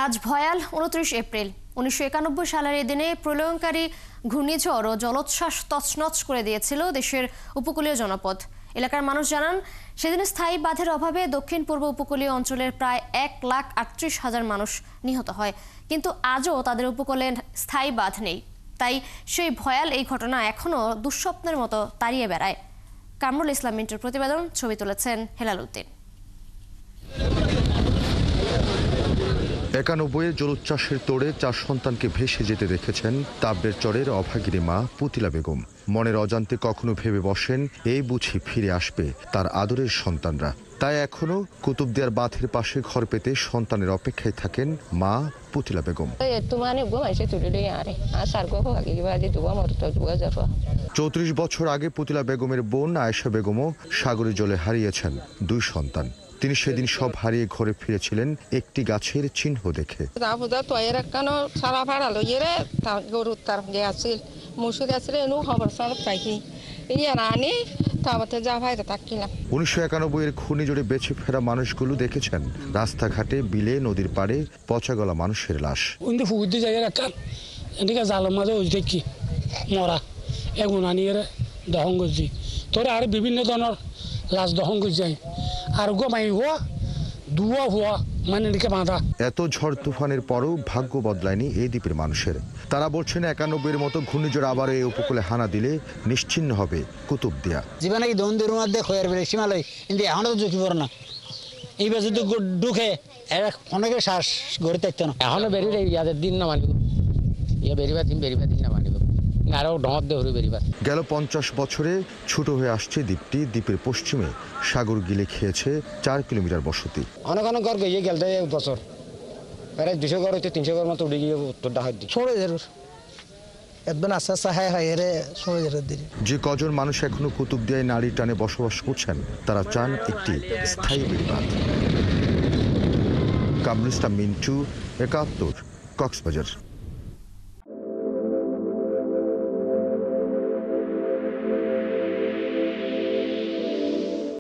আজ ভয়াল ২৯ এপ্রিল ১৯৯১ সালের এই দিনে প্রলয়ঙ্কারী ঘূর্ণিঝড় ও জলোচ্ছ্বাস তছনছ করে দিয়েছিল দেশের উপকূলীয় জনপদ। এলাকার মানুষ জানান, সেদিন স্থায়ী বাঁধের অভাবে দক্ষিণ পূর্ব উপকূলীয় অঞ্চলের প্রায় ১,৩৮,০০০ মানুষ নিহত হয়। কিন্তু আজও তাদের উপকূলে স্থায়ী বাঁধ নেই। তাই সেই ভয়াল এই ঘটনা এখনও দুঃস্বপ্নের মতো তাড়িয়ে বেড়ায়। কামরুল ইসলাম মিন্টুর প্রতিবেদন, ছবি তুলেছেন হেলাল উদ্দিন। ৯১ জলোচ্ছ্বাসের তোড়ে ৪ সন্তানকে ভেসে যেতে দেখেছেন তাবড়ের চরের অভাগিনী মা পুতিলা বেগম। মনের অজান্তে কখনো ভেবে বসেন, এই বুঝি ফিরে আসবে তার আদরের সন্তানরা। তাই এখনো কুতুবদিয়ার বাঁধের পাশে ঘর পেতে সন্তানের অপেক্ষায় থাকেন মা পুতিলা বেগম। ৩৪ বছর আগে পুতিলা বেগমের বোন আয়েশা বেগমও সাগরের জলে হারিয়েছেন ২ সন্তান। তিনি সেদিন সব হারিয়ে ঘরে ফিরেছিলেন একটি গাছের চিহ্ন দেখে। এর ঘূর্ণিঝড়ে বেঁচে ফেরা মানুষগুলো দেখেছেন রাস্তাঘাটে, বিলে, নদীর পাড়ে পচা গলা মানুষের লাশ। মরা এগুন আনিয়ে দহন করছি, তোরে আর বিভিন্ন ধরনের লাশ দহন করছি আর গোমাই হওয়া দুয়া হওয়া মানে বাঁধা। এত ঝড় তুফানের পরও ভাগ্য বদলায়নি এই দ্বীপের মানুষের। তারা বলছেন ৯১ মতো ঘূর্ণিঝড় আবার এই উপকূলে হানা দিলে নিশ্চিহ্ন হবে কুতুবদিয়া। জীবনে কি দন্দির মধ্যে খয়ের বেড়ে সীমালয়, কিন্তু এখনো তো ঝুঁকি পড়ে না। এইবার যদি ঢুকে অনেকে শ্বাস গড়ে থাকতো না। এখনো বেরিয়ে ইয়াদের দিন না মানিব, ইয়া বেরিবার দিন না মানিব। গেল ৫০ বছরে ছোট হয়ে আসছে দ্বীপটি। দ্বীপের পশ্চিমে সাগর গিলে খেয়েছে ৪ কিলোমিটার বসতি। অনেক অনেক ঘর গিয়ে গেল বছর প্রায় ২০০ ঘর হইতে ৩০০ ঘর মতো উড়ে গিয়ে উত্তরটা হয় যে কজন মানুষ এখনো কুতুবদিয়ায় নারী টানে বসবাস করছেন, তারা চান একটি স্থায়ী বেড়িবাঁধ। কামরুল ইসলাম মিন্টু, ৭১, কক্সবাজার।